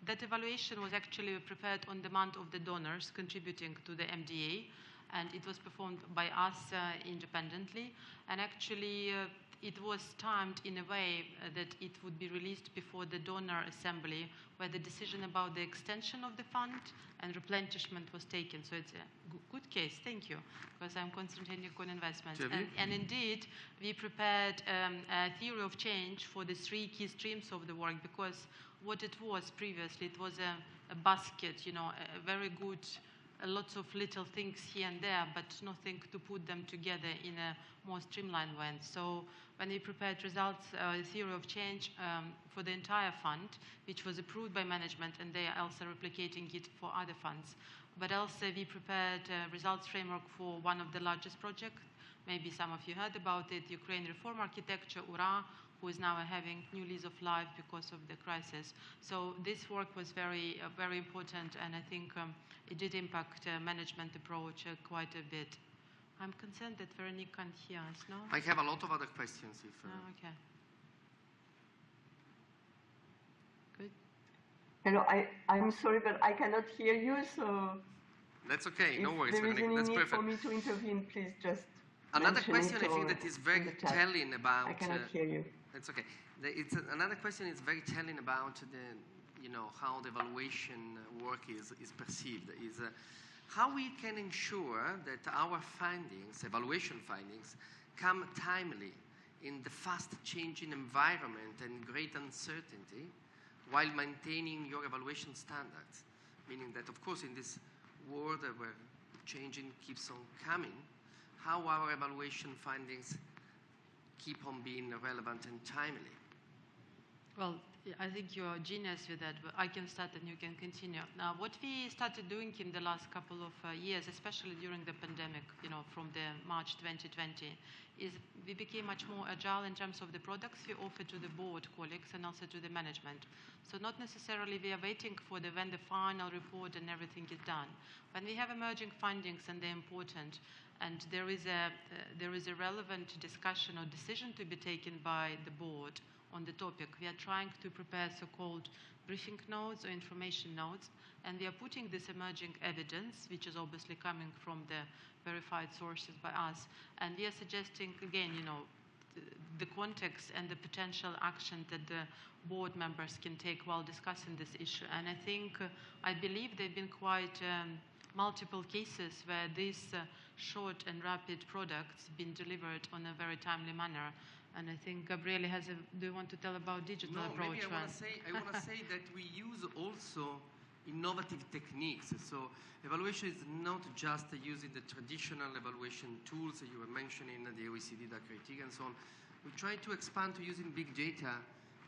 that evaluation was actually prepared on demand of the donors contributing to the MDA. And it was performed by us independently. And actually, it was timed in a way that it would be released before the donor assembly, where the decision about the extension of the fund and replenishment was taken. So it's a good case, thank you, because I'm concentrating on investments. And indeed, we prepared a theory of change for the 3 key streams of the work, because what it was previously, it was a basket, a very good, lots of little things here and there, but nothing to put them together in a more streamlined way. So when we prepared results, theory of change for the entire fund, which was approved by management, and they are also replicating it for other funds. But also we prepared a results framework for one of the largest projects. Maybe some of you heard about it, Ukraine Reform Architecture, URA, who is now having new lease of life because of the crisis. So this work was very, very important, and I think it did impact management approach quite a bit. I'm concerned that Véronique can't hear us, no? I have a lot of other questions. Okay. Good. Hello, I'm sorry, but I cannot hear you, so... That's okay, no worries, If there is Véronique, any that's need perfect. for me to intervene, please just Another mention question it, I think or that is in very the chat. telling about... I cannot hear you. It's okay. Another question is very telling about how the evaluation work is perceived, is how we can ensure that our findings, evaluation findings, come timely in the fast-changing environment and great uncertainty, while maintaining your evaluation standards. Meaning that, of course, in this world where changing keeps on coming, how our evaluation findings keep on being relevant and timely. Well, I think you're a genius with that, but I can start and you can continue. Now, what we started doing in the last couple of years, especially during the pandemic, from the March 2020, is we became much more agile in terms of the products we offer to the board colleagues and also to the management. So not necessarily we are waiting for when the final report and everything is done. When we have emerging findings and they're important, and there is a relevant discussion or decision to be taken by the board on the topic, we are trying to prepare so-called briefing notes or information notes, and we are putting this emerging evidence, which is obviously coming from the verified sources by us, and we are suggesting, again, the context and the potential action that the board members can take while discussing this issue. And I believe there have been quite multiple cases where these short and rapid products have been delivered on a very timely manner. And I think Gabriele do you want to tell about digital approach? Maybe I want to say that we use also innovative techniques. So evaluation is not just using the traditional evaluation tools that you were mentioning, the OECD, the criteria, and so on. We try to expand to using big data,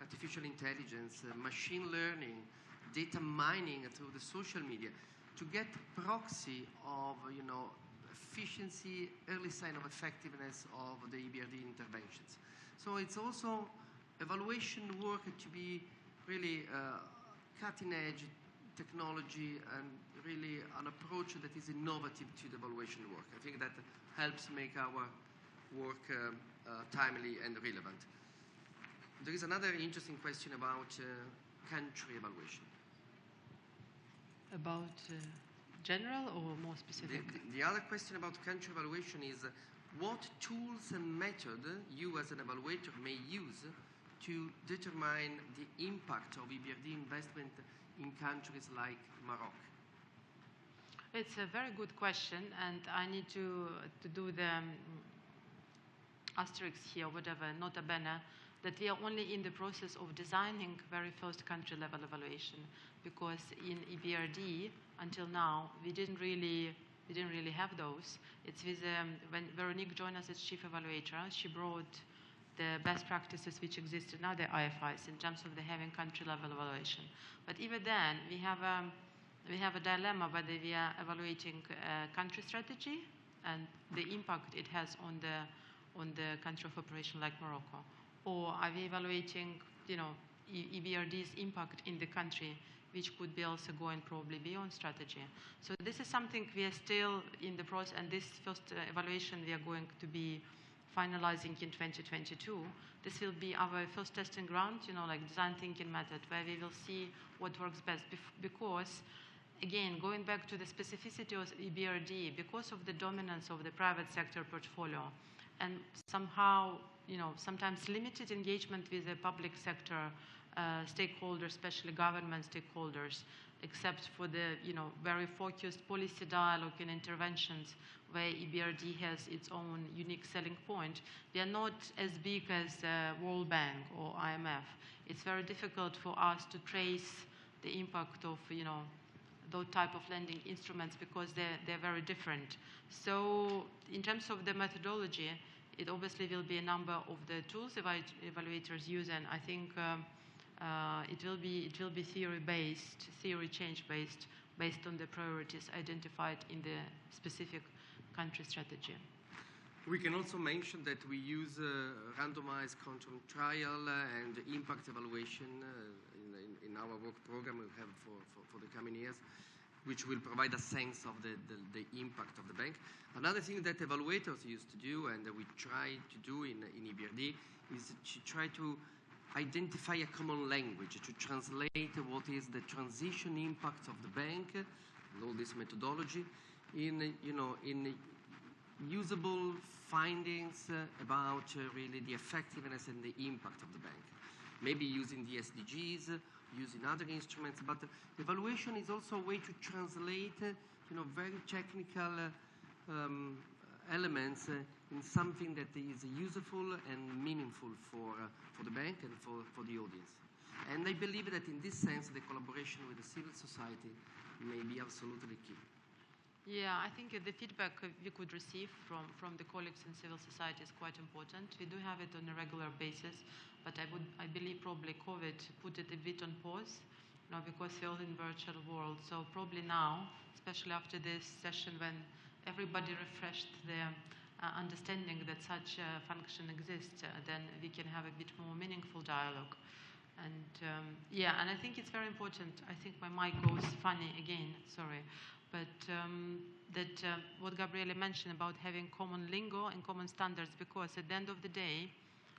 artificial intelligence, machine learning, data mining through the social media to get proxy of, efficiency, early sign of effectiveness of the EBRD interventions. So it's also evaluation work to be really cutting-edge technology and really an approach that is innovative to the evaluation work. I think that helps make our work timely and relevant. There is another interesting question about country evaluation. About general or more specific? The other question about country evaluation is what tools and method you as an evaluator may use to determine the impact of EBRD investment in countries like Morocco? It's a very good question, and I need to do the asterisk here, whatever, nota bene, that we are only in the process of designing very first country level evaluation, because in EBRD until now we didn't really have those. It's with when Véronique joined us as Chief Evaluator, she brought the best practices which exist in other IFIs in terms of the having country level evaluation. But even then we have a dilemma whether we are evaluating country strategy and the impact it has on the country of operation like Morocco, or are we evaluating EBRD's impact in the country, which could be also going probably beyond strategy. So this is something we are still in the process, and this first evaluation we are going to be finalizing in 2022. This will be our first testing ground, like design thinking method, where we will see what works best. Because, again, going back to the specificity of EBRD, because of the dominance of the private sector portfolio, and somehow, sometimes limited engagement with the public sector stakeholders, especially government stakeholders, except for the very focused policy dialogue and interventions where EBRD has its own unique selling point. We are not as big as World Bank or IMF. It's very difficult for us to trace the impact of those type of lending instruments because they're very different. So in terms of the methodology, it obviously will be a number of the tools evaluators use, and I think it will be theory-based, theory change-based, based on the priorities identified in the specific country strategy. We can also mention that we use randomized control trial and impact evaluation in our work program we have for the coming years, which will provide a sense of the impact of the bank. Another thing that evaluators used to do, and we try to do in EBRD, is to try to identify a common language, to translate what is the transition impact of the bank, and all this methodology, in usable findings about really the effectiveness and the impact of the bank. Maybe using the SDGs, using other instruments, but evaluation is also a way to translate, very technical elements in something that is useful and meaningful for the bank and for the audience. And I believe that in this sense, the collaboration with the civil society may be absolutely key. Yeah, I think the feedback we could receive from the colleagues in civil society is quite important. We do have it on a regular basis, but I believe probably COVID put it a bit on pause, because we're all in virtual world. So probably now, especially after this session when everybody refreshed their understanding that such a function exists, then we can have a bit more meaningful dialogue. And yeah, and I think it's very important. I think my mic goes funny again, sorry. But what Gabriele mentioned about having common lingo and common standards, because at the end of the day,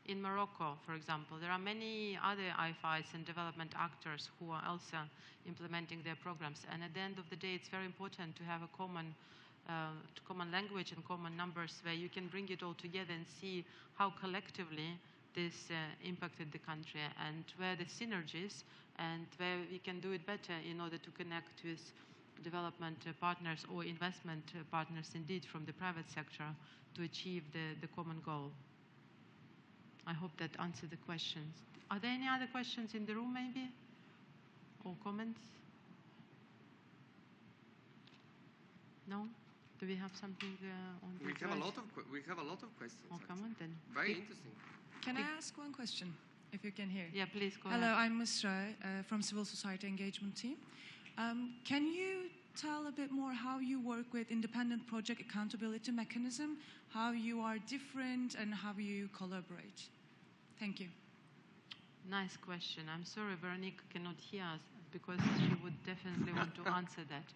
in Morocco, for example, there are many other IFIs and development actors who are also implementing their programs. And at the end of the day, it's very important to have a common language and common numbers where you can bring it all together and see how collectively this impacted the country and where the synergies and where we can do it better in order to connect with development partners or investment partners indeed from the private sector to achieve the common goal. I hope that answered the questions. Are there any other questions in the room maybe? Or comments? No? Do we have something on the We have a lot of questions. Oh, come on then. Very interesting. Can I ask one question, if you can hear? Yeah, please go Hello, ahead. I'm Musra from Civil Society Engagement Team. Can you tell a bit more how you work with independent project accountability mechanism, how you are different and how you collaborate? Thank you. Nice question. I'm sorry Veronique cannot hear us because she would definitely want to answer that.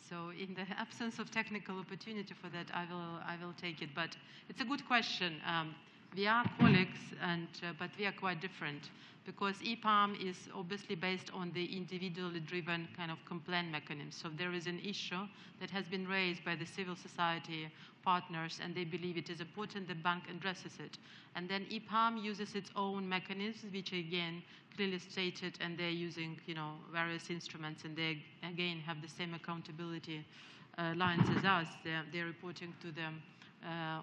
So in the absence of technical opportunity for that, I will take it. But it's a good question. We are colleagues, but we are quite different because EPAM is obviously based on the individually driven kind of complaint mechanism. So there is an issue that has been raised by the civil society partners, and they believe it is important the bank addresses it. And then EPAM uses its own mechanisms, which again clearly stated, and they're using various instruments, and they again have the same accountability lines as us. They're reporting to the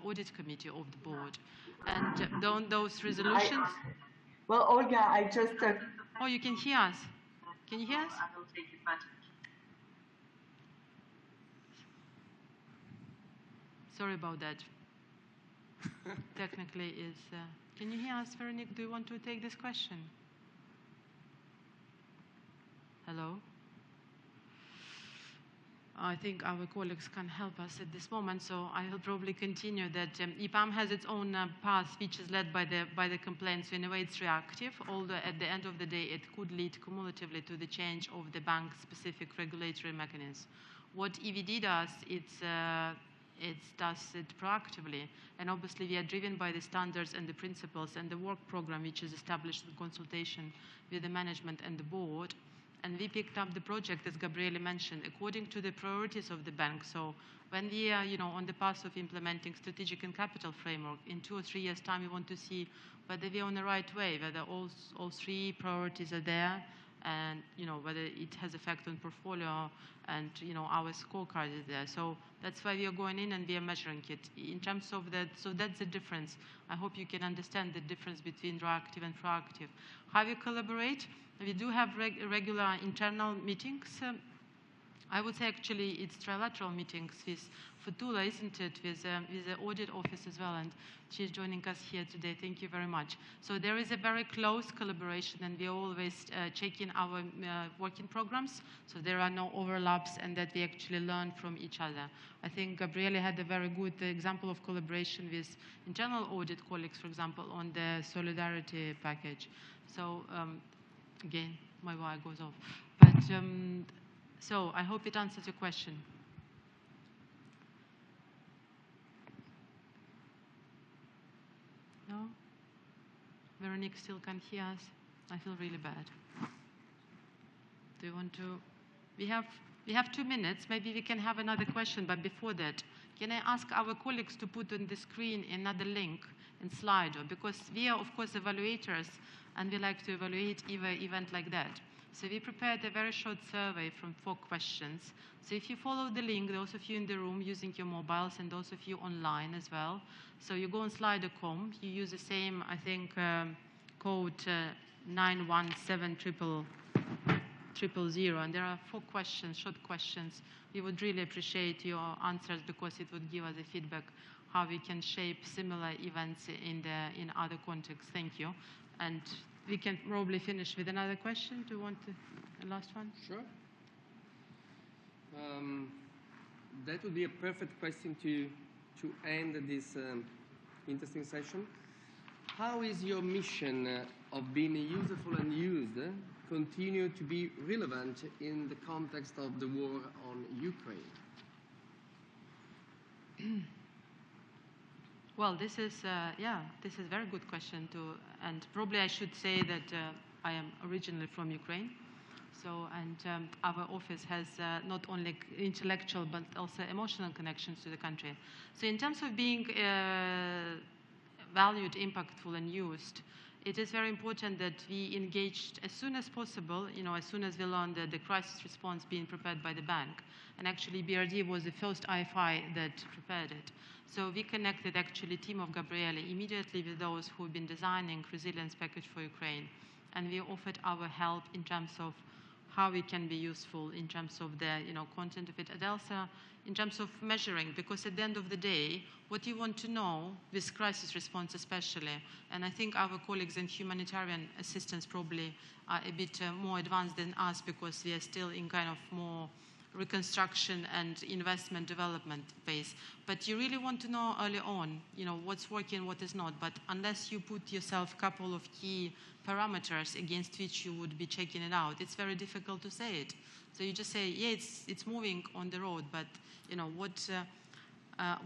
audit committee of the board. And don't those resolutions? Well, Olga, I just... Oh, you can hear us. Can you hear us? I will take advantage. Sorry about that. Technically is... can you hear us, Véronique? Do you want to take this question? Hello? I think our colleagues can help us at this moment, so I will probably continue that EPAM has its own path, which is led by the complaints. So in a way, it's reactive, although at the end of the day, it could lead cumulatively to the change of the bank-specific regulatory mechanism. What EVD does, it does it proactively, and obviously we are driven by the standards and the principles and the work program, which is established in consultation with the management and the board. And we picked up the project, as Gabriele mentioned, according to the priorities of the bank. So when we are, on the path of implementing strategic and capital framework, in 2 or 3 years' time, we want to see whether we are on the right way, whether all 3 priorities are there, and whether it has effect on portfolio, and our scorecard is there. So that's why we are going in and we are measuring it. In terms of that, so that's the difference. I hope you can understand the difference between reactive and proactive. How we collaborate? We do have regular internal meetings. I would say actually it's trilateral meetings with Fatula, isn't it, with the audit office as well, and she's joining us here today. Thank you very much. So there is a very close collaboration, and we always check in our working programs, so there are no overlaps, and that we actually learn from each other. I think Gabriele had a very good example of collaboration with internal audit colleagues, for example, on the solidarity package. So again, my wire goes off. But so I hope it answers your question. No? Veronique still can't hear us. I feel really bad. Do you want to? We have 2 minutes. Maybe we can have another question, but before that, can I ask our colleagues to put on the screen another link in Slido? Because we are, of course, evaluators, and we like to evaluate even event like that. So we prepared a very short survey from 4 questions. So if you follow the link, those of you in the room using your mobiles and those of you online as well, so you go on slido.com, you use the same, I think, code 917333, 000, and there are 4 questions, short questions. We would really appreciate your answers because it would give us a feedback how we can shape similar events in other contexts. Thank you. And we can probably finish with another question. Do you want the last one? Sure. That would be a perfect question to end this interesting session. How is your mission of being useful and used continue to be relevant in the context of the war on Ukraine? Well, this is a very good question too, and probably I should say that I am originally from Ukraine. So, and our office has not only intellectual but also emotional connections to the country. So in terms of being valued, impactful, and used, it is very important that we engaged as soon as possible, as soon as we learned the crisis response being prepared by the bank. And actually, EBRD was the first IFI that prepared it. So we connected actually team of Gabriele immediately with those who have been designing resilience package for Ukraine. And we offered our help in terms of how we can be useful in terms of the content of it, and also in terms of measuring, because at the end of the day, what you want to know with crisis response especially, and I think our colleagues in humanitarian assistance probably are a bit more advanced than us because we are still in kind of more reconstruction and investment development phase. But you really want to know early on, what's working, what is not. But unless you put yourself a couple of key parameters against which you would be checking it out, it's very difficult to say it. So you just say, yeah, it's moving on the road, but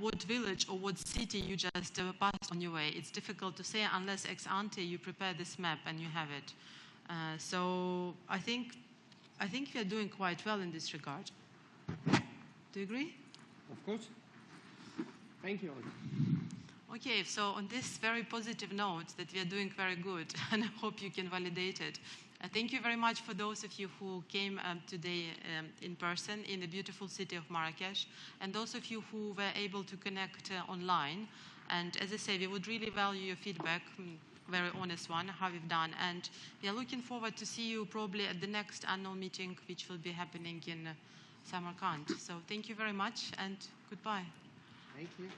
what village or what city you just passed on your way, it's difficult to say unless ex ante you prepare this map and you have it. So I think we are doing quite well in this regard. Do you agree? Of course. Thank you. Okay, so on this very positive note that we are doing very good, and I hope you can validate it. Thank you very much for those of you who came today in person in the beautiful city of Marrakesh, and those of you who were able to connect online. And as I say, we would really value your feedback, very honest one, how we've done. And we are looking forward to see you probably at the next annual meeting, which will be happening in Samarkand. So thank you very much, and goodbye. Thank you.